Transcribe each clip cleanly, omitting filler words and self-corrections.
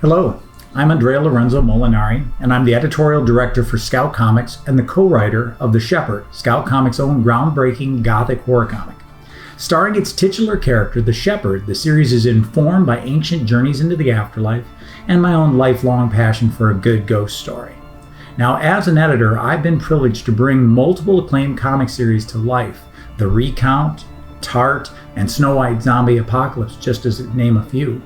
Hello, I'm Andrea Lorenzo Molinari, and I'm the editorial director for Scout Comics and the co-writer of The Shepherd, Scout Comics' own groundbreaking gothic horror comic. Starring its titular character, The Shepherd, the series is informed by ancient journeys into the afterlife and my own lifelong passion for a good ghost story. Now, as an editor, I've been privileged to bring multiple acclaimed comic series to life. The Recount, Tart, and Snow White Zombie Apocalypse, just to name a few.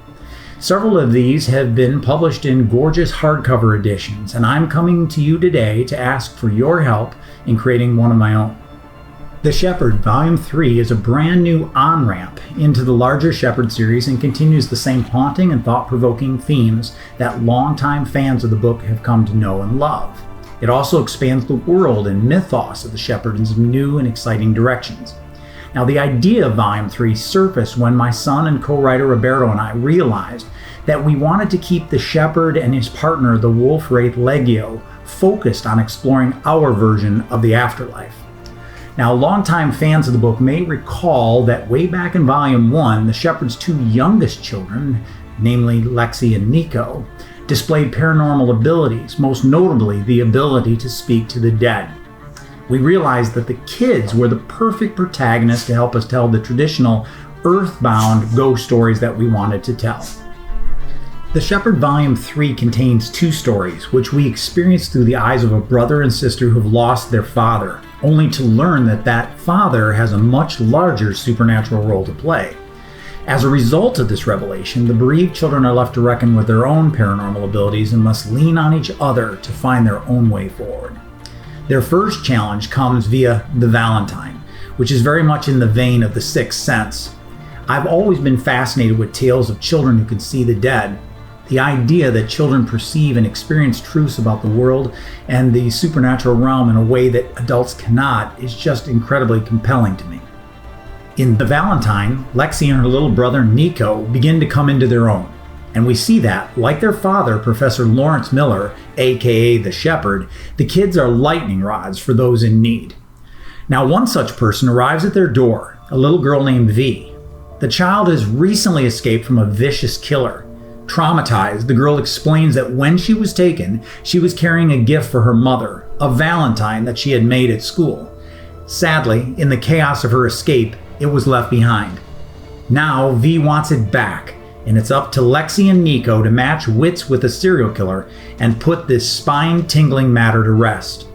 Several of these have been published in gorgeous hardcover editions, and I'm coming to you today to ask for your help in creating one of my own. The Shepherd Volume 3 is a brand new on-ramp into the larger Shepherd series and continues the same haunting and thought-provoking themes that longtime fans of the book have come to know and love. It also expands the world and mythos of the Shepherd in some new and exciting directions. Now, the idea of Volume 3 surfaced when my son and co-writer Roberto and I realized that we wanted to keep the Shepherd and his partner, the wolf wraith Legio, focused on exploring our version of the afterlife. Now, longtime fans of the book may recall that way back in Volume 1, the Shepherd's two youngest children, namely Lexi and Nico, displayed paranormal abilities, most notably the ability to speak to the dead. We realized that the kids were the perfect protagonists to help us tell the traditional earthbound ghost stories that we wanted to tell. The Shepherd Volume 3 contains two stories, which we experience through the eyes of a brother and sister who have lost their father, only to learn that that father has a much larger supernatural role to play. As a result of this revelation, the bereaved children are left to reckon with their own paranormal abilities and must lean on each other to find their own way forward. Their first challenge comes via the Valentine, which is very much in the vein of The Sixth Sense. I've always been fascinated with tales of children who can see the dead. The idea that children perceive and experience truths about the world and the supernatural realm in a way that adults cannot is just incredibly compelling to me. In The Valentine, Lexi and her little brother Nico begin to come into their own. And we see that, like their father, Professor Lawrence Miller, aka the Shepherd, the kids are lightning rods for those in need. Now, one such person arrives at their door, a little girl named V. The child has recently escaped from a vicious killer. Traumatized, the girl explains that when she was taken, she was carrying a gift for her mother, a Valentine that she had made at school. Sadly, in the chaos of her escape, it was left behind. Now, V wants it back, and it's up to Lexi and Nico to match wits with a serial killer and put this spine-tingling matter to rest.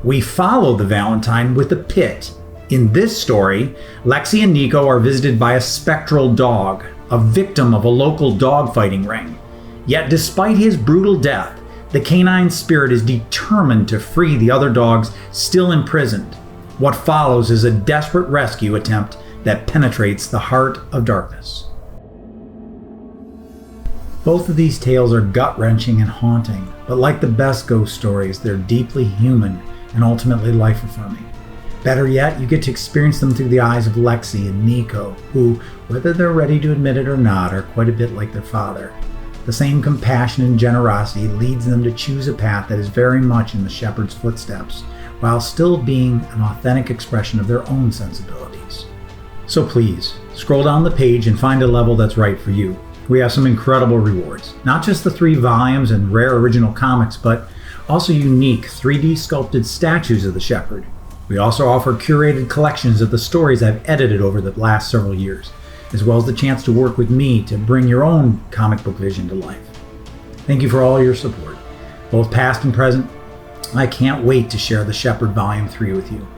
We follow the Valentine with a pit. In this story, Lexi and Nico are visited by a spectral dog, a victim of a local dogfighting ring. Yet despite his brutal death, the canine spirit is determined to free the other dogs still imprisoned. What follows is a desperate rescue attempt that penetrates the heart of darkness. Both of these tales are gut-wrenching and haunting, but like the best ghost stories, they're deeply human and ultimately life-affirming. Better yet, you get to experience them through the eyes of Lexi and Nico, who, whether they're ready to admit it or not, are quite a bit like their father. The same compassion and generosity leads them to choose a path that is very much in the Shepherd's footsteps, while still being an authentic expression of their own sensibilities. So please, scroll down the page and find a level that's right for you. We have some incredible rewards, not just the 3 volumes and rare original comics, but also unique 3D sculpted statues of the Shepherd. We also offer curated collections of the stories I've edited over the last several years, as well as the chance to work with me to bring your own comic book vision to life. Thank you for all your support, both past and present. I can't wait to share The Shepherd Volume 3 with you.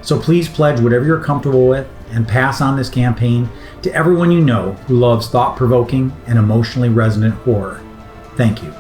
So please pledge whatever you're comfortable with and pass on this campaign to everyone you know who loves thought-provoking and emotionally resonant horror. Thank you.